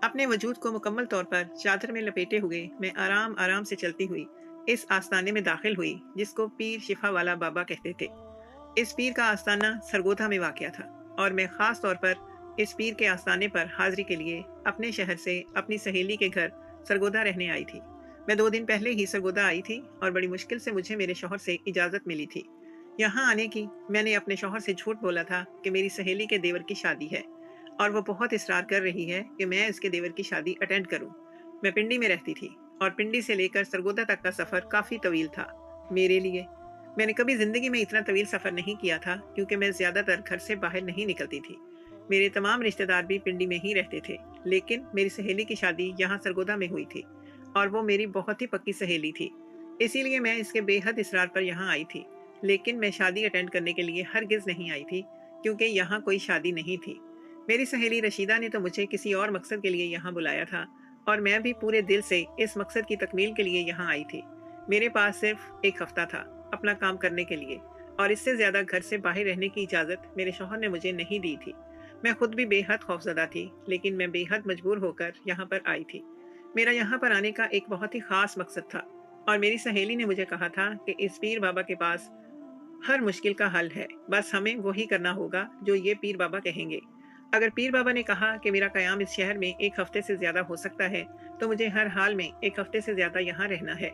अपने वजूद को मुकम्मल तौर पर चादर में लपेटे हुए मैं आराम आराम से चलती हुई इस आस्ताने में दाखिल हुई जिसको पीर शिफा वाला बाबा कहते थे। इस पीर का आस्ताना सरगोधा में वाक़या था और मैं ख़ास तौर पर इस पीर के आस्ताने पर हाज़िरी के लिए अपने शहर से अपनी सहेली के घर सरगोधा रहने आई थी। मैं 2 दिन पहले ही सरगोधा आई थी और बड़ी मुश्किल से मुझे मेरे शौहर से इजाज़त मिली थी यहाँ आने की। मैंने अपने शौहर से झूठ बोला था कि मेरी सहेली के देवर की शादी है और वो बहुत इसरार कर रही है कि मैं इसके देवर की शादी अटेंड करूं। मैं पिंडी में रहती थी और पिंडी से लेकर सरगोधा तक का सफ़र काफ़ी तवील था मेरे लिए। मैंने कभी ज़िंदगी में इतना तवील सफ़र नहीं किया था क्योंकि मैं ज़्यादातर घर से बाहर नहीं निकलती थी। मेरे तमाम रिश्तेदार भी पिंडी में ही रहते थे, लेकिन मेरी सहेली की शादी यहाँ सरगोधा में हुई थी और वो मेरी बहुत ही पक्की सहेली थी। इसीलिए मैं इसके बेहद इसरार पर यहाँ आई थी। लेकिन मैं शादी अटेंड करने के लिए हरगिज़ नहीं आई थी क्योंकि यहाँ कोई शादी नहीं थी। मेरी सहेली रशीदा ने तो मुझे किसी और मकसद के लिए यहाँ बुलाया था और मैं भी पूरे दिल से इस मकसद की तकमील के लिए यहाँ आई थी। मेरे पास सिर्फ 1 हफ्ता था अपना काम करने के लिए और इससे ज़्यादा घर से बाहर रहने की इजाज़त मेरे शौहर ने मुझे नहीं दी थी। मैं खुद भी बेहद खौफजदा थी, लेकिन मैं बेहद मजबूर होकर यहाँ पर आई थी। मेरा यहाँ पर आने का एक बहुत ही ख़ास मकसद था और मेरी सहेली ने मुझे कहा था कि इस पीर बाबा के पास हर मुश्किल का हल है, बस हमें वही करना होगा जो ये पीर बाबा कहेंगे। अगर पीर बाबा ने कहा कि मेरा क़याम इस शहर में 1 हफ्ते से ज़्यादा हो सकता है, तो मुझे हर हाल में 1 हफ्ते से ज़्यादा यहाँ रहना है।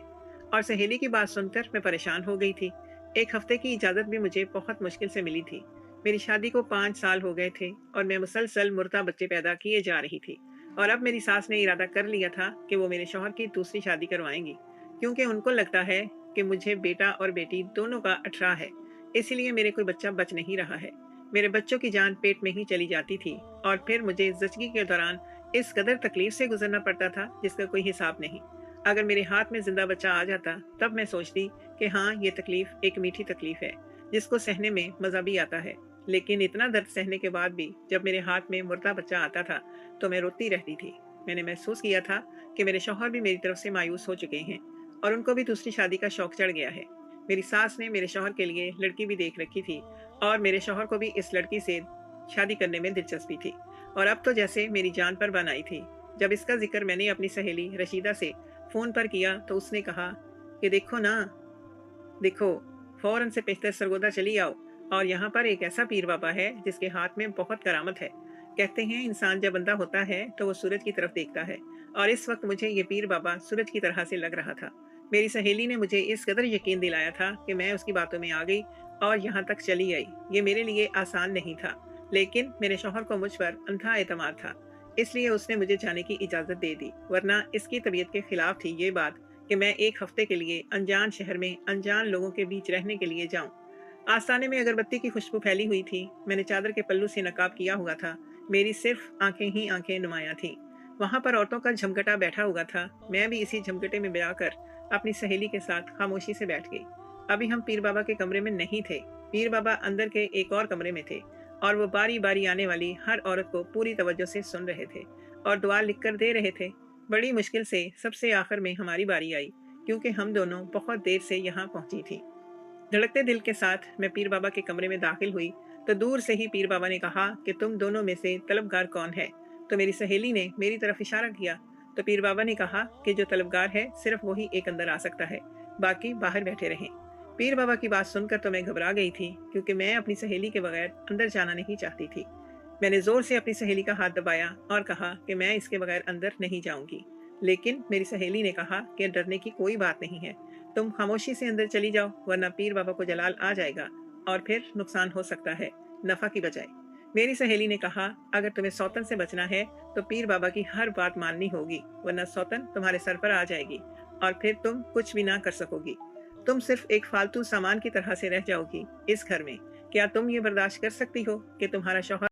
और सहेली की बात सुनकर मैं परेशान हो गई थी। 1 हफ्ते की इजाज़त भी मुझे बहुत मुश्किल से मिली थी। मेरी शादी को 5 साल हो गए थे और मैं मुसलसल मुर्दा बच्चे पैदा किए जा रही थी। और अब मेरी सास ने इरादा कर लिया था कि वो मेरे शौहर की दूसरी शादी करवाएंगी, क्योंकि उनको लगता है कि मुझे बेटा और बेटी दोनों का अठरा है। इसीलिए मेरे कोई बच्चा बच नहीं रहा है। मेरे बच्चों की जान पेट में ही चली जाती थी और फिर मुझे ज़चगी के दौरान इस कदर तकलीफ से गुजरना पड़ता था जिसका कोई हिसाब नहीं। अगर मेरे हाथ में जिंदा बच्चा आ जाता तब मैं सोचती कि हाँ, ये तकलीफ एक मीठी तकलीफ है जिसको सहने में मज़ा भी आता है। लेकिन इतना दर्द सहने के बाद भी जब मेरे हाथ में मुर्दा बच्चा आता था तो मैं रोती रहती थी। मैंने महसूस किया था कि मेरे शौहर भी मेरी तरफ से मायूस हो चुके हैं और उनको भी दूसरी शादी का शौक चढ़ गया है। मेरी सास ने मेरे शौहर के लिए लड़की भी देख रखी थी और मेरे शौहर को भी इस लड़की से शादी करने में दिलचस्पी थी और अब तो जैसे मेरी जान पर बन आई थी। जब इसका जिक्र मैंने अपनी सहेली रशीदा से फ़ोन पर किया तो उसने कहा कि देखो ना, देखो, फ़ौरन से पेशतर सरगोदा चली आओ और यहाँ पर एक ऐसा पीर बाबा है जिसके हाथ में बहुत करामत है। कहते हैं इंसान जब अंधा होता है तो वो सूरज की तरफ देखता है और इस वक्त मुझे ये पीर बाबा सूरज की तरह से लग रहा था। मेरी सहेली ने मुझे इस कदर यकीन दिलाया था कि मैं उसकी बातों में आ गई और यहाँ तक चली आई। ये मेरे लिए आसान नहीं था, लेकिन मेरे शौहर को मुझ पर अंधा एतमाद था, इसलिए उसने मुझे जाने की इजाज़त दे दी, वरना इसकी तबीयत के खिलाफ थी ये बात कि मैं 1 हफ्ते के लिए अनजान शहर में अनजान लोगों के बीच रहने के लिए जाऊं। आस्थाने में अगरबत्ती की खुशबू फैली हुई थी। मैंने चादर के पल्लू से नकाब किया हुआ था। मेरी सिर्फ आंखें ही आंखें नुमायां थीं। वहां पर औरतों का झमकटा बैठा हुआ था। मैं भी इसी झमकटे में बजाकर अपनी सहेली के साथ खामोशी से बैठ गई। अभी हम पीर बाबा के कमरे में नहीं थे। पीर बाबा अंदर के एक और कमरे में थे और वो बारी बारी आने वाली हर औरत को पूरी तवज्जो से सुन रहे थे और दुआ लिख कर दे रहे थे। बड़ी मुश्किल से सबसे आखिर में हमारी बारी आई, क्योंकि हम दोनों बहुत देर से यहाँ पहुंची थी। धड़कते दिल के साथ मैं पीर बाबा के कमरे में दाखिल हुई तो दूर से ही पीर बाबा ने कहा कि तुम दोनों में से तलबगार कौन है। तो मेरी सहेली ने मेरी तरफ इशारा किया तो पीर बाबा ने कहा कि जो तलबगार है सिर्फ वही एक अंदर आ सकता है, बाकी बाहर बैठे रहें। पीर बाबा की बात सुनकर तो मैं घबरा गई थी, क्योंकि मैं अपनी सहेली के बगैर अंदर जाना नहीं चाहती थी। मैंने जोर से अपनी सहेली का हाथ दबाया और कहा कि मैं इसके बगैर अंदर नहीं जाऊंगी। लेकिन मेरी सहेली ने कहा कि डरने की कोई बात नहीं है, तुम खामोशी से अंदर चली जाओ, वरना पीर बाबा को जलाल आ जाएगा और फिर नुकसान हो सकता है, नफा की बजाय। मेरी सहेली ने कहा अगर तुम्हें सौतन से बचना है तो पीर बाबा की हर बात माननी होगी, वरना सौतन तुम्हारे सर पर आ जाएगी और फिर तुम कुछ भी ना कर सकोगी। तुम सिर्फ एक फालतू सामान की तरह से रह जाओगी इस घर में। क्या तुम ये बर्दाश्त कर सकती हो कि तुम्हारा शौहर